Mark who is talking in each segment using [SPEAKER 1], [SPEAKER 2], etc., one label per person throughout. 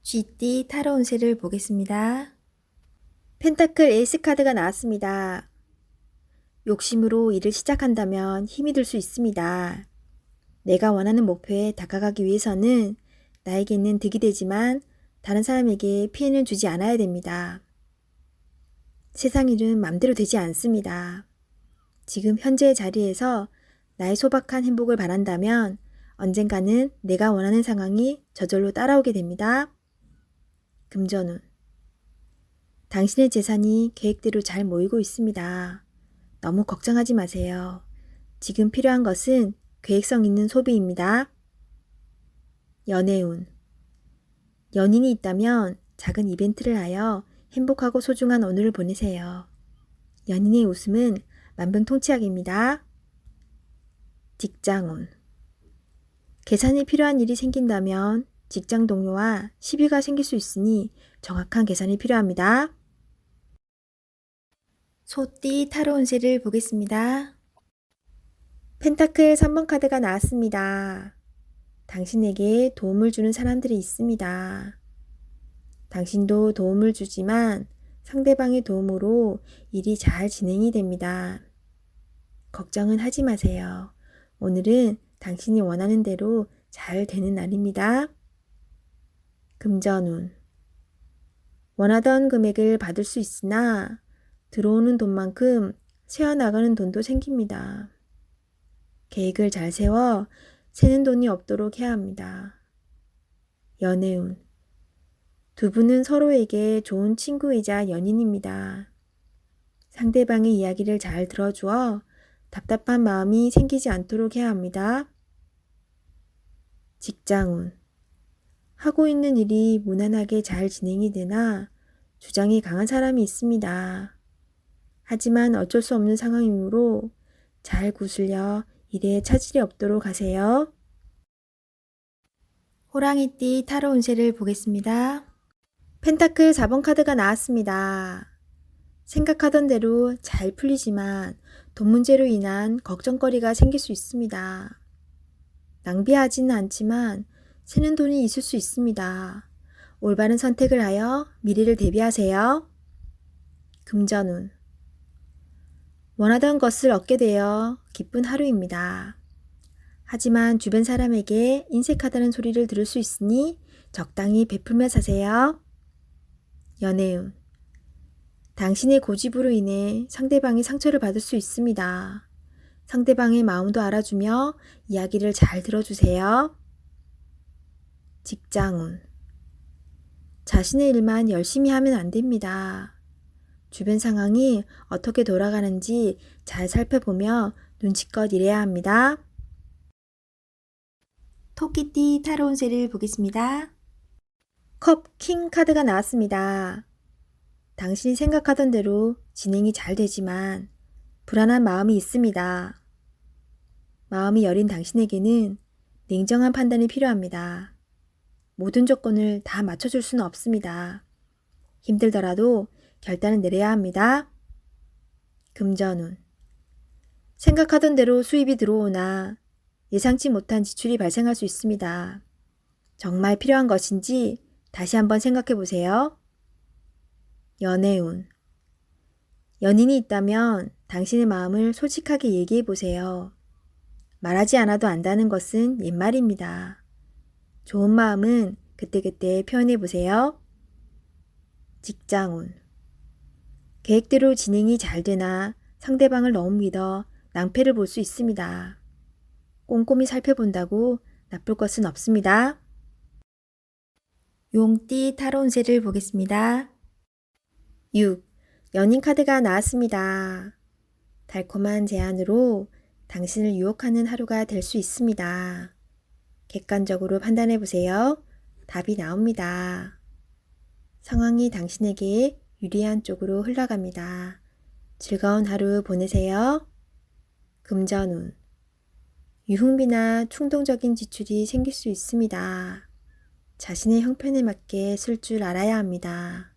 [SPEAKER 1] 쥐띠 타로 운세를 보겠습니다. 펜타클 에이스 카드가 나왔습니다. 욕심으로 일을 시작한다면 힘이 들 수 있습니다. 내가 원하는 목표에 다가가기 위해서는 나에게는 득이 되지만 다른 사람에게 피해는 주지 않아야 됩니다. 세상 일은 맘대로 되지 않습니다. 지금 현재의 자리에서 나의 소박한 행복을 바란다면 언젠가는 내가 원하는 상황이 저절로 따라오게 됩니다. 금전운. 당신의 재산이 계획대로 잘 모이고 있습니다. 너무 걱정하지 마세요. 지금 필요한 것은 계획성 있는 소비입니다. 연애운. 연인이 있다면 작은 이벤트를 하여 행복하고 소중한 오늘을 보내세요. 연인의 웃음은 만병통치약입니다. 직장운. 계산이 필요한 일이 생긴다면 직장 동료와 시비가 생길 수 있으니 정확한 계산이 필요합니다. 소띠 타로 운세를 보겠습니다. 펜타클 3번 카드가 나왔습니다. 당신에게 도움을 주는 사람들이 있습니다. 당신도 도움을 주지만 상대방의 도움으로 일이 잘 진행이 됩니다. 걱정은 하지 마세요. 오늘은 당신이 원하는 대로 잘 되는 날입니다. 금전운. 원하던 금액을 받을 수 있으나 들어오는 돈만큼 새어나가는 돈도 생깁니다. 계획을 잘 세워 새는 돈이 없도록 해야 합니다. 연애운. 두 분은 서로에게 좋은 친구이자 연인입니다. 상대방의 이야기를 잘 들어주어 답답한 마음이 생기지 않도록 해야 합니다. 직장운. 하고 있는 일이 무난하게 잘 진행이 되나 주장이 강한 사람이 있습니다. 하지만 어쩔 수 없는 상황이므로 잘 구슬려 일에 차질이 없도록 하세요. 호랑이띠 타로 운세를 보겠습니다. 펜타클 4번 카드가 나왔습니다. 생각하던 대로 잘 풀리지만 돈 문제로 인한 걱정거리가 생길 수 있습니다. 낭비하지는 않지만 새는 돈이 있을 수 있습니다. 올바른 선택을 하여 미래를 대비하세요. 금전운. 원하던 것을 얻게 되어 기쁜 하루입니다. 하지만 주변 사람에게 인색하다는 소리를 들을 수 있으니 적당히 베풀며 사세요. 연애운. 당신의 고집으로 인해 상대방이 상처를 받을 수 있습니다. 상대방의 마음도 알아주며 이야기를 잘 들어주세요. 직장운. 자신의 일만 열심히 하면 안 됩니다. 주변 상황이 어떻게 돌아가는지 잘 살펴보며 눈치껏 일해야 합니다. 토끼띠 타로 운세를 보겠습니다. 컵 킹 카드가 나왔습니다. 당신이 생각하던 대로 진행이 잘 되지만 불안한 마음이 있습니다. 마음이 여린 당신에게는 냉정한 판단이 필요합니다. 모든 조건을 다 맞춰줄 수는 없습니다. 힘들더라도 결단을 내려야 합니다. 금전운. 생각하던 대로 수입이 들어오나 예상치 못한 지출이 발생할 수 있습니다. 정말 필요한 것인지 다시 한번 생각해 보세요. 연애운. 연인이 있다면 당신의 마음을 솔직하게 얘기해 보세요. 말하지 않아도 안다는 것은 옛말입니다. 좋은 마음은 그때그때 표현해 보세요. 직장운. 계획대로 진행이 잘 되나 상대방을 너무 믿어 낭패를 볼 수 있습니다. 꼼꼼히 살펴본다고 나쁠 것은 없습니다. 용띠 타로 운세를 보겠습니다. 6. 연인 카드가 나왔습니다. 달콤한 제안으로 당신을 유혹하는 하루가 될 수 있습니다. 객관적으로 판단해 보세요. 답이 나옵니다. 상황이 당신에게 유리한 쪽으로 흘러갑니다. 즐거운 하루 보내세요. 금전운. 유흥비나 충동적인 지출이 생길 수 있습니다. 자신의 형편에 맞게 쓸 줄 알아야 합니다.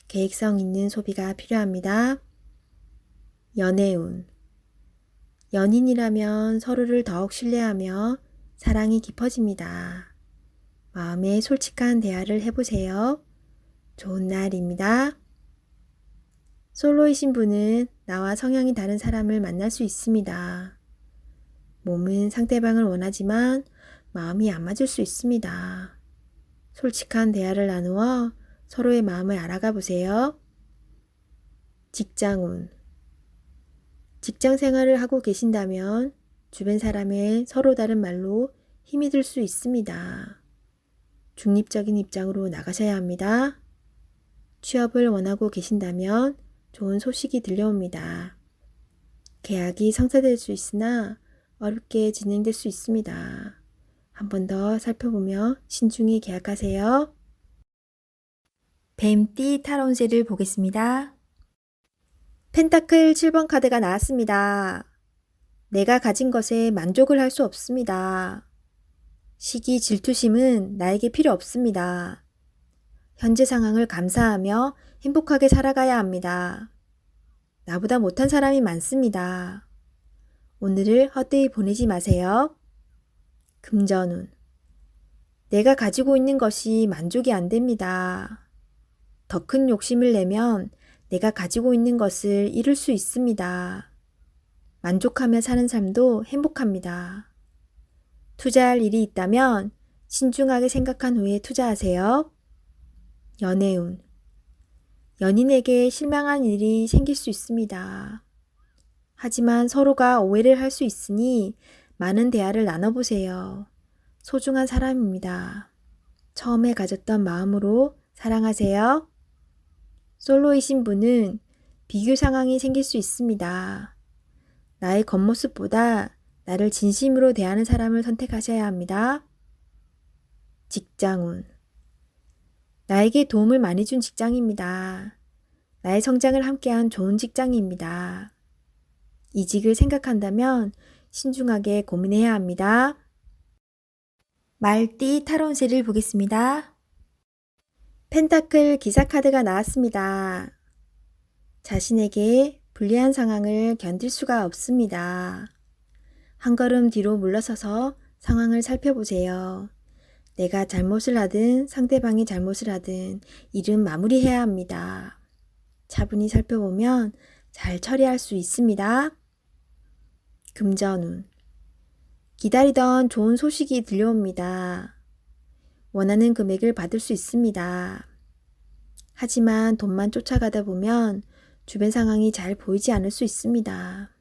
[SPEAKER 1] 계획성 있는 소비가 필요합니다. 연애운. 연인이라면 서로를 더욱 신뢰하며 사랑이 깊어집니다. 마음에 솔직한 대화를 해보세요. 좋은 날입니다. 솔로이신 분은 나와 성향이 다른 사람을 만날 수 있습니다. 몸은 상대방을 원하지만 마음이 안 맞을 수 있습니다. 솔직한 대화를 나누어 서로의 마음을 알아가 보세요. 직장운. 직장 생활을 하고 계신다면 주변 사람의 서로 다른 말로 힘이 들 수 있습니다. 중립적인 입장으로 나가셔야 합니다. 취업을 원하고 계신다면 좋은 소식이 들려옵니다. 계약이 성사될 수 있으나 어렵게 진행될 수 있습니다. 한 번 더 살펴보며 신중히 계약하세요. 뱀띠 타로운세를 보겠습니다. 펜타클 7번 카드가 나왔습니다. 내가 가진 것에 만족을 할 수 없습니다. 시기 질투심은 나에게 필요 없습니다. 현재 상황을 감사하며 행복하게 살아가야 합니다. 나보다 못한 사람이 많습니다. 오늘을 헛되이 보내지 마세요. 금전운. 내가 가지고 있는 것이 만족이 안 됩니다. 더 큰 욕심을 내면 내가 가지고 있는 것을 잃을 수 있습니다. 만족하며 사는 삶도 행복합니다. 투자할 일이 있다면 신중하게 생각한 후에 투자하세요. 연애운. 연인에게 실망한 일이 생길 수 있습니다. 하지만 서로가 오해를 할 수 있으니 많은 대화를 나눠보세요. 소중한 사람입니다. 처음에 가졌던 마음으로 사랑하세요. 솔로이신 분은 비교 상황이 생길 수 있습니다. 나의 겉모습보다 나를 진심으로 대하는 사람을 선택하셔야 합니다. 직장운. 나에게 도움을 많이 준 직장입니다. 나의 성장을 함께한 좋은 직장입니다. 이직을 생각한다면 신중하게 고민해야 합니다. 말띠 타로운세를 보겠습니다. 펜타클 기사 카드가 나왔습니다. 자신에게 불리한 상황을 견딜 수가 없습니다. 한 걸음 뒤로 물러서서 상황을 살펴보세요. 내가 잘못을 하든 상대방이 잘못을 하든 일은 마무리해야 합니다. 차분히 살펴보면 잘 처리할 수 있습니다. 금전운. 기다리던 좋은 소식이 들려옵니다. 원하는 금액을 받을 수 있습니다. 하지만 돈만 쫓아가다 보면 주변 상황이 잘 보이지 않을 수 있습니다.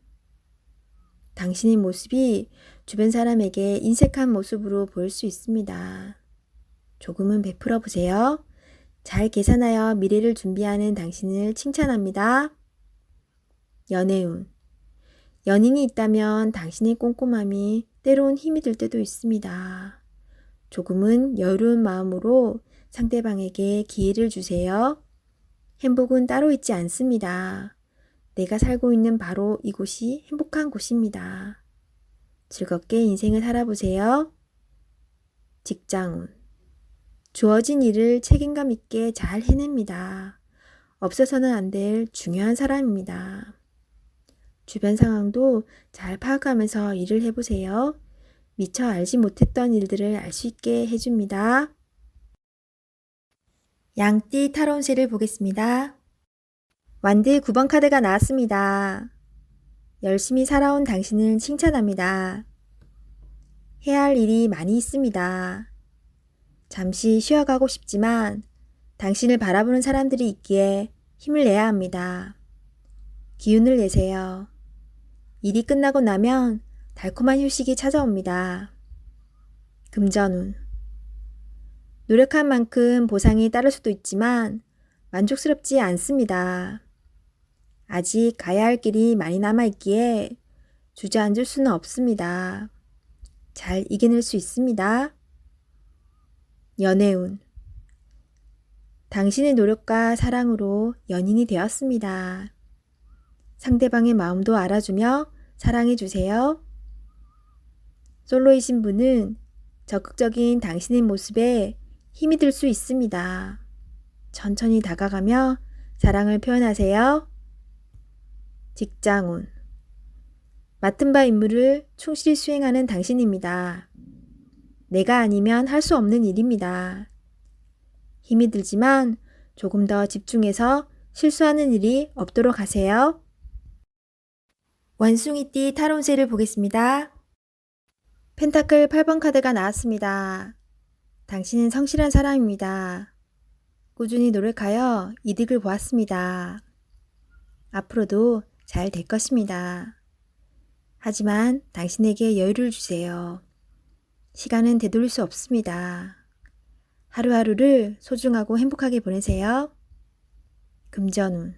[SPEAKER 1] 당신의 모습이 주변 사람에게 인색한 모습으로 보일 수 있습니다. 조금은 베풀어 보세요. 잘 계산하여 미래를 준비하는 당신을 칭찬합니다. 연애운. 연인이 있다면 당신의 꼼꼼함이 때론 힘이 들 때도 있습니다. 조금은 여유로운 마음으로 상대방에게 기회를 주세요. 행복은 따로 있지 않습니다. 내가 살고 있는 바로 이곳이 행복한 곳입니다. 즐겁게 인생을 살아보세요. 직장운. 주어진 일을 책임감 있게 잘 해냅니다. 없어서는 안 될 중요한 사람입니다. 주변 상황도 잘 파악하면서 일을 해보세요. 미처 알지 못했던 일들을 알 수 있게 해줍니다. 양띠 타로운세를 보겠습니다. 완드 9번 카드가 나왔습니다. 열심히 살아온 당신을 칭찬합니다. 해야 할 일이 많이 있습니다. 잠시 쉬어가고 싶지만 당신을 바라보는 사람들이 있기에 힘을 내야 합니다. 기운을 내세요. 일이 끝나고 나면 달콤한 휴식이 찾아옵니다. 금전운. 노력한 만큼 보상이 따를 수도 있지만 만족스럽지 않습니다. 아직 가야 할 길이 많이 남아있기에 주저앉을 수는 없습니다. 잘 이겨낼 수 있습니다. 연애운. 당신의 노력과 사랑으로 연인이 되었습니다. 상대방의 마음도 알아주며 사랑해주세요. 솔로이신 분은 적극적인 당신의 모습에 힘이 들 수 있습니다. 천천히 다가가며 사랑을 표현하세요. 직장운. 맡은 바 임무를 충실히 수행하는 당신입니다. 내가 아니면 할 수 없는 일입니다. 힘이 들지만 조금 더 집중해서 실수하는 일이 없도록 하세요. 원숭이띠 타로운세를 보겠습니다. 펜타클 8번 카드가 나왔습니다. 당신은 성실한 사람입니다. 꾸준히 노력하여 이득을 보았습니다. 앞으로도 잘 될 것입니다. 하지만 당신에게 여유를 주세요. 시간은 되돌릴 수 없습니다. 하루하루를 소중하고 행복하게 보내세요. 금전운.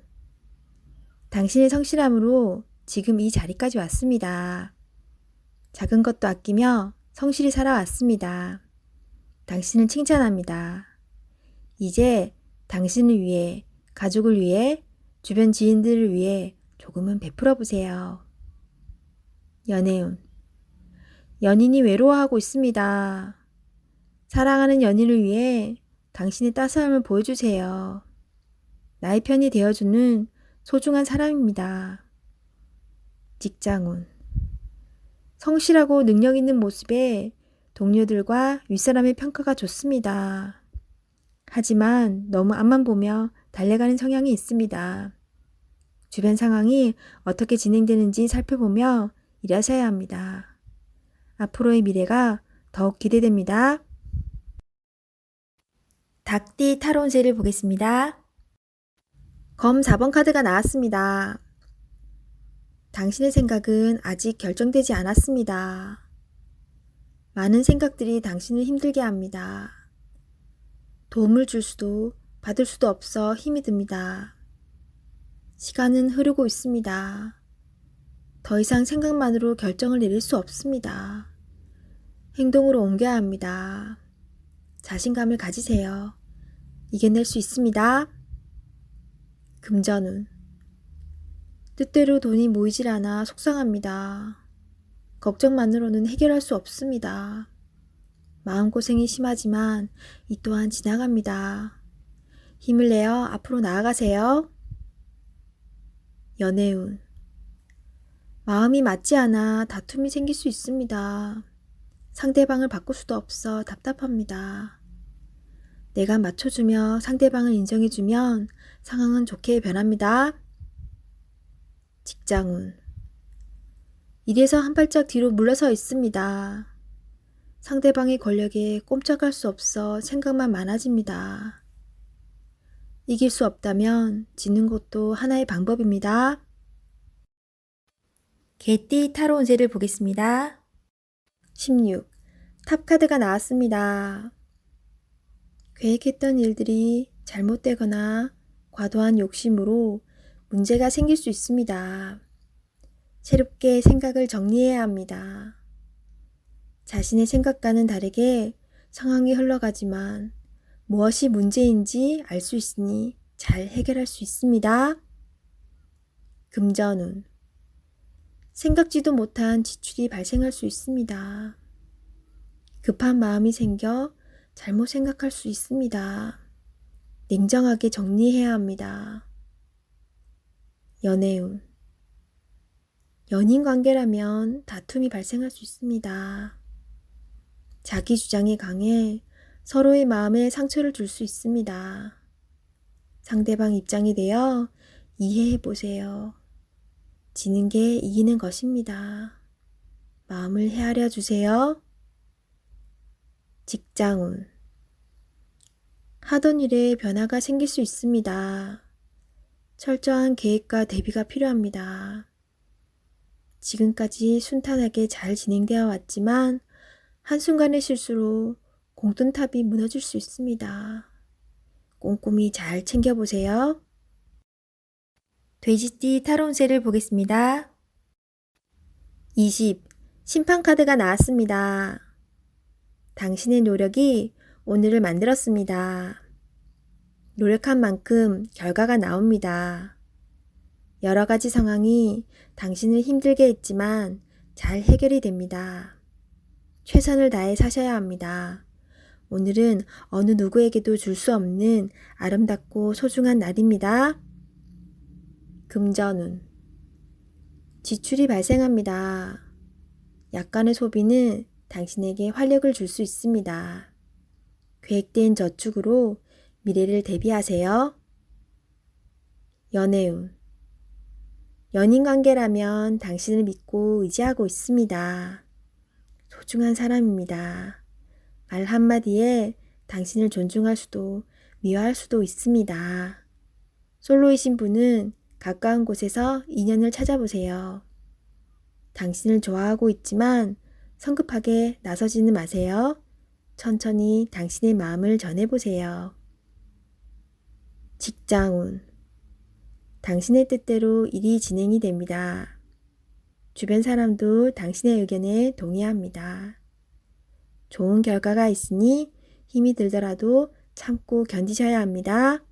[SPEAKER 1] 당신의 성실함으로 지금 이 자리까지 왔습니다. 작은 것도 아끼며 성실히 살아왔습니다. 당신을 칭찬합니다. 이제 당신을 위해, 가족을 위해, 주변 지인들을 위해 조금은 베풀어 보세요. 연애운. 연인이 외로워하고 있습니다. 사랑하는 연인을 위해 당신의 따스함을 보여주세요. 나의 편이 되어주는 소중한 사람입니다. 직장운. 성실하고 능력 있는 모습에 동료들과 윗사람의 평가가 좋습니다. 하지만 너무 앞만 보며 달려가는 성향이 있습니다. 주변 상황이 어떻게 진행되는지 살펴보며 일하셔야 합니다. 앞으로의 미래가 더욱 기대됩니다. 닭띠 타로운세를 보겠습니다. 검 4번 카드가 나왔습니다. 당신의 생각은 아직 결정되지 않았습니다. 많은 생각들이 당신을 힘들게 합니다. 도움을 줄 수도 받을 수도 없어 힘이 듭니다. 시간은 흐르고 있습니다. 더 이상 생각만으로 결정을 내릴 수 없습니다. 행동으로 옮겨야 합니다. 자신감을 가지세요. 이겨낼 수 있습니다. 금전운. 뜻대로 돈이 모이질 않아 속상합니다. 걱정만으로는 해결할 수 없습니다. 마음고생이 심하지만 이 또한 지나갑니다. 힘을 내어 앞으로 나아가세요. 연애운. 마음이 맞지 않아 다툼이 생길 수 있습니다. 상대방을 바꿀 수도 없어 답답합니다. 내가 맞춰주며 상대방을 인정해주면 상황은 좋게 변합니다. 직장운. 일에서 한 발짝 뒤로 물러서 있습니다. 상대방의 권력에 꼼짝할 수 없어 생각만 많아집니다. 이길 수 없다면 지는 것도 하나의 방법입니다. 개띠 타로운세를 보겠습니다. 16. 탑 카드가 나왔습니다. 계획했던 일들이 잘못되거나 과도한 욕심으로 문제가 생길 수 있습니다. 새롭게 생각을 정리해야 합니다. 자신의 생각과는 다르게 상황이 흘러가지만 무엇이 문제인지 알 수 있으니 잘 해결할 수 있습니다. 금전운. 생각지도 못한 지출이 발생할 수 있습니다. 급한 마음이 생겨 잘못 생각할 수 있습니다. 냉정하게 정리해야 합니다. 연애운. 연인 관계라면 다툼이 발생할 수 있습니다. 자기 주장이 강해 서로의 마음에 상처를 줄 수 있습니다. 상대방 입장이 되어 이해해 보세요. 지는 게 이기는 것입니다. 마음을 헤아려 주세요. 직장운. 하던 일에 변화가 생길 수 있습니다. 철저한 계획과 대비가 필요합니다. 지금까지 순탄하게 잘 진행되어 왔지만 한순간의 실수로 공든탑이 무너질 수 있습니다. 꼼꼼히 잘 챙겨보세요. 돼지띠 타로운세를 보겠습니다. 20. 심판카드가 나왔습니다. 당신의 노력이 오늘을 만들었습니다. 노력한 만큼 결과가 나옵니다. 여러 가지 상황이 당신을 힘들게 했지만 잘 해결이 됩니다. 최선을 다해 사셔야 합니다. 오늘은 어느 누구에게도 줄 수 없는 아름답고 소중한 날입니다. 금전운. 지출이 발생합니다. 약간의 소비는 당신에게 활력을 줄 수 있습니다. 계획된 저축으로 미래를 대비하세요. 연애운. 연인 관계라면 당신을 믿고 의지하고 있습니다. 소중한 사람입니다. 말 한마디에 당신을 존중할 수도 미워할 수도 있습니다. 솔로이신 분은 가까운 곳에서 인연을 찾아보세요. 당신을 좋아하고 있지만 성급하게 나서지는 마세요. 천천히 당신의 마음을 전해보세요. 직장운. 당신의 뜻대로 일이 진행이 됩니다. 주변 사람도 당신의 의견에 동의합니다. 좋은 결과가 있으니 힘이 들더라도 참고 견디셔야 합니다.